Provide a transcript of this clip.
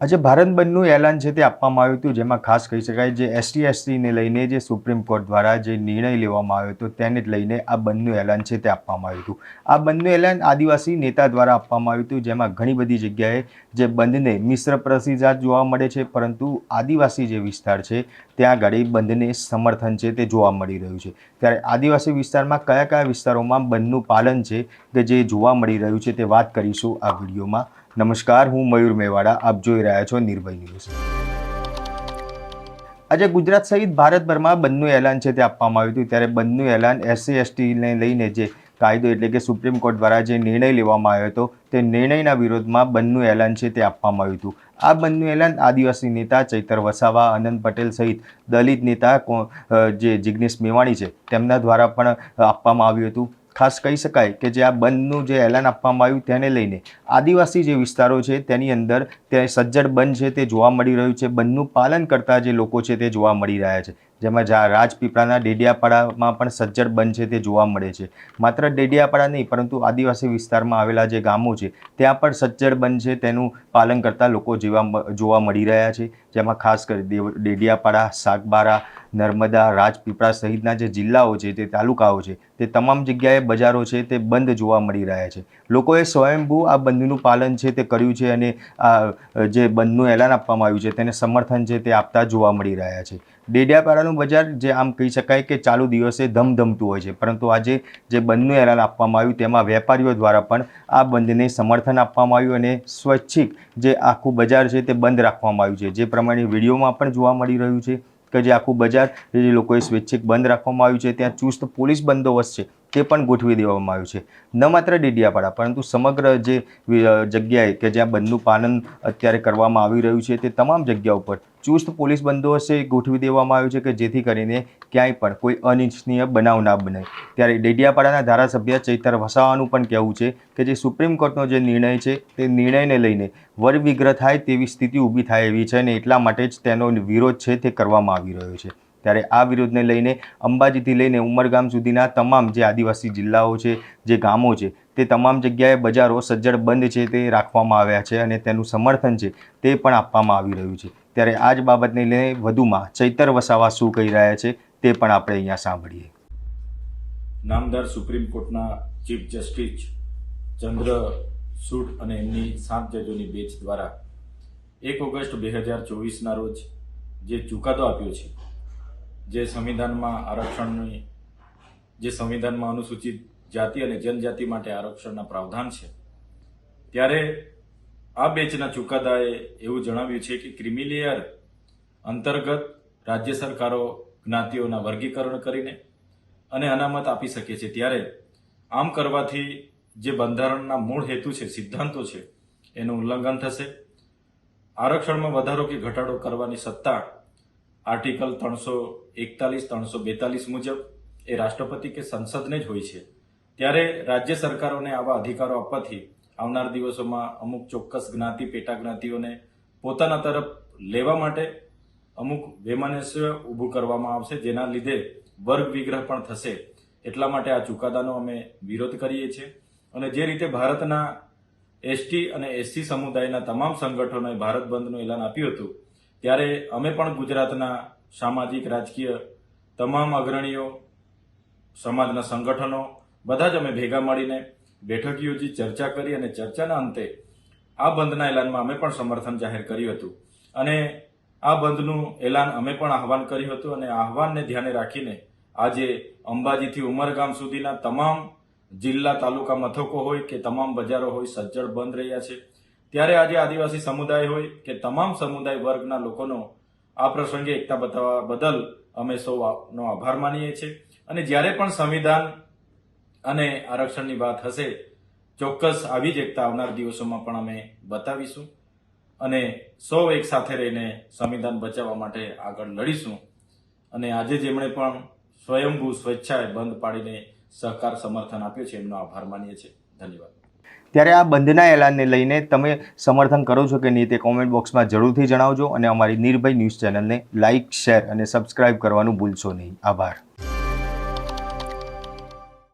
આજે ભારત બંધનું એલાન છે તે આપવામાં આવ્યું હતું, જેમાં ખાસ કહી શકાય જે ST/STને લઈને જે સુપ્રીમ કોર્ટ દ્વારા જે નિર્ણય લેવામાં આવ્યો હતો તેને જ લઈને આ બંધનું એલાન છે તે આપવામાં આવ્યું હતું। આ બંધનું એલાન આદિવાસી નેતા દ્વારા આપવામાં આવ્યું હતું, જેમાં ઘણી બધી જગ્યાએ જે બંધને મિશ્ર પ્રતિસાદ જોવા મળે છે, પરંતુ આદિવાસી જે વિસ્તાર છે ત્યાં આગળ બંધને સમર્થન છે તે જોવા મળી રહ્યું છે। ત્યારે આદિવાસી વિસ્તારમાં કયા કયા વિસ્તારોમાં બંધનું પાલન છે કે જે જોવા મળી રહ્યું છે તે વાત કરીશું આ વિડીયોમાં। નમસ્કાર, હું મયુર મેવાડા, આપ જોઈ રહ્યા છો નિર્ભય ન્યૂઝ। આજે ગુજરાત સહિત ભારતભરમાં બંધનું એલાન છે તે આપવામાં આવ્યું હતું। ત્યારે બંધનું એલાન SC/STને લઈને જે કાયદો એટલે કે સુપ્રીમ કોર્ટ દ્વારા જે નિર્ણય લેવામાં આવ્યો હતો તે નિર્ણયના વિરોધમાં બંધનું એલાન છે તે આપવામાં આવ્યું હતું। આ બંધનું એલાન આદિવાસી નેતા ચૈતર વસાવા, આનંદ પટેલ સહિત દલિત નેતા જે જિગ્નેશ મેવાણી છે તેમના દ્વારા પણ આપવામાં આવ્યું હતું। ખાસ કહી શકાય કે જે આ બંધનું જે એલાન આપવામાં આવ્યું તેને લઈને આદિવાસી જે વિસ્તારો છે તેની અંદર તે સજ્જડ બંધ છે તે જોવા મળી રહ્યું છે। બંધનું પાલન કરતા જે લોકો છે તે જોવા મળી રહ્યા છે, જેમાં રાજપીપળાના ડેડિયાપાડામાં પણ સજ્જડ બંધ છે તે જોવા મળે છે। માત્ર ડેડિયાપાડા નહીં પરંતુ આદિવાસી વિસ્તારમાં આવેલા જે ગામો છે ત્યાં પણ સજ્જડ બંધ છે તેનું પાલન કરતા લોકો જોવા મળી રહ્યા છે, જેમાં ખાસ કરી ડેડિયાપાડા, સાગબારા, નર્મદા, રાજપીપળા સહિતના જે જિલ્લાઓ છે તે તાલુકાઓ છે તે તમામ જગ્યાએ બજારો છે તે બંધ જોવા મળી રહ્યા છે। લોકોએ સ્વયંભૂ આ બંધનું પાલન છે તે કર્યું છે અને આ જે બંધનું એલાન આપવામાં આવ્યું છે તેને સમર્થન છે તે આપતા જોવા મળી રહ્યા છે। ડેડિયાપાડાનું બજાર જે આમ કહી શકાય કે ચાલુ દિવસે ધમધમતું હોય છે, પરંતુ આજે જે બંધનું એલાન આપવામાં આવ્યું તેમાં વેપારીઓ દ્વારા પણ આ બંધને સમર્થન આપવામાં આવ્યું અને સ્વૈચ્છિક જે આખું બજાર છે તે બંધ રાખવામાં આવ્યું છે। જે પ્રમાણે વિડીયોમાં પણ જોવા મળી રહ્યું છે કે જે આખું બજાર જે લોકોએ સ્વૈચ્છિક બંધ રાખવામાં આવ્યું છે, ત્યાં ચુસ્ત પોલીસ બંદોબસ્ત છે તે પણ ગોઠવી દેવામાં આવ્યું છે। ન માત્ર ડેડિયાપાડા પરંતુ સમગ્ર જે જગ્યાએ કે જ્યાં બંધનું પાલન અત્યારે કરવામાં આવી રહ્યું છે તે તમામ જગ્યાઓ પર ચુસ્ત પોલીસ બંદોબસ્ત ગોઠવી દેવામાં આવ્યું છે કે જેથી કરીને ક્યાંય પણ કોઈ અનિચ્છનીય બનાવ ના બને। ત્યારે ડેડિયાપાડાના ધારાસભ્ય ચૈતર વસાવાનું પણ કહેવું છે કે જે સુપ્રીમ કોર્ટનો જે નિર્ણય છે તે નિર્ણયને લઈને વરવિગ્રહ થાય તેવી સ્થિતિ ઊભી થાય એવી છે અને એટલા માટે જ તેનો વિરોધ છે તે કરવામાં આવી રહ્યો છે। ત્યારે આ વિરોધને લઈને અંબાજીથી લઈને ઉમરગામ સુધીના તમામ જે આદિવાસી જિલ્લાઓ છે, જે ગામો છે તે તમામ જગ્યાએ બજારો સજ્જડ બંધ છે તે રાખવામાં આવ્યા છે અને તેનું સમર્થન છે તે પણ આપવામાં આવી રહ્યું છે। ત્યારે આ જ બાબતને લઈને વધુમાં ચૈતર વસાવા શું કહી રહ્યા છે તે પણ આપણે અહીંયા સાંભળીએ। નામદાર સુપ્રીમ કોર્ટના ચીફ જસ્ટિસ ચંદ્રચૂડ અને એમની 7 જજોની બેન્ચ દ્વારા 1 ઓગસ્ટ 2024ના રોજ જે ચુકાદો આપ્યો છે, જે સંવિધાનમાં આરક્ષણની જે સંવિધાનમાં અનુસૂચિત જાતિ અને જનજાતિ માટે આરક્ષણના પ્રાવધાન છે, ત્યારે આ બેન્ચના ચુકાદાએ એવું જણાવ્યું છે કે ક્રિમિલેયર અંતર્ગત રાજ્ય સરકારો જ્ઞાતિઓના વર્ગીકરણ કરીને અને અનામત આપી શકે છે। ત્યારે આમ કરવાથી જે બંધારણના મૂળ હેતુ છે, સિદ્ધાંતો છે, એનું ઉલ્લંઘન થશે। આરક્ષણમાં વધારો કે ઘટાડો કરવાની સત્તા આર્ટિકલ 341, 342 મુજબ એ રાષ્ટ્રપતિ કે સંસદને જ હોય છે। ત્યારે રાજ્ય સરકારોને આવા અધિકારો આપવાથી આવનાર દિવસોમાં અમુક ચોક્કસ જ્ઞાતિ, પેટા જ્ઞાતિઓને પોતાના તરફ લેવા માટે અમુક વૈમનસ્ય ઊભું કરવામાં આવશે, જેના લીધે વર્ગ વિગ્રહ પણ થશે। એટલા માટે આ ચુકાદાનો અમે વિરોધ કરીએ છીએ અને જે રીતે ભારતના ST અને SC સમુદાયના તમામ સંગઠનોએ ભારત બંધનું એલાન આપ્યું હતું, ત્યારે અમે પણ ગુજરાતના સામાજિક, રાજકીય તમામ અગ્રણીઓ, સમાજના સંગઠનો બધા જ અમે ભેગા મળીને બેઠક યોજી, ચર્ચા કરી અને ચર્ચાના અંતે આ બંધના એલાનમાં અમે પણ સમર્થન જાહેર કર્યું હતું અને આ બંધનું એલાન અમે પણ આહવાન કર્યું હતું અને આહવાનને ધ્યાને રાખીને આજે અંબાજીથી ઉમરગામ સુધીના તમામ જિલ્લા, તાલુકા મથકો હોય કે તમામ બજારો હોય સજ્જડ બંધ રહ્યા છે। ત્યારે આજે આદિવાસી સમુદાય હોય કે તમામ સમુદાય વર્ગના લોકોનો આ પ્રસંગે એકતા બતાવવા બદલ અમે સૌનો આભાર માનીએ છીએ અને જ્યારે પણ સંવિધાન અને આરક્ષણની વાત હશે, ચોક્કસ આવી જ એકતા આવનાર દિવસોમાં પણ અમે બતાવીશું અને સૌ એક સાથે રહીને સંવિધાન બચાવવા માટે આગળ લડીશું। અને આજે જેમણે પણ સ્વયંભૂ સ્વેચ્છાએ બંધ પાડીને સહકાર સમર્થન આપ્યું છે એમનો આભાર માનીએ છીએ। ધન્યવાદ। ત્યારે આ બંધના એલાનને લઈને તમે સમર્થન કરો છો કે નહીં તે કોમેન્ટ બોક્સમાં જરૂરથી જણાવજો અને અમારી નિર્ભય ન્યૂઝ ચેનલને લાઇક, શેર અને સબસ્ક્રાઇબ કરવાનું ભૂલશો નહીં। આભાર।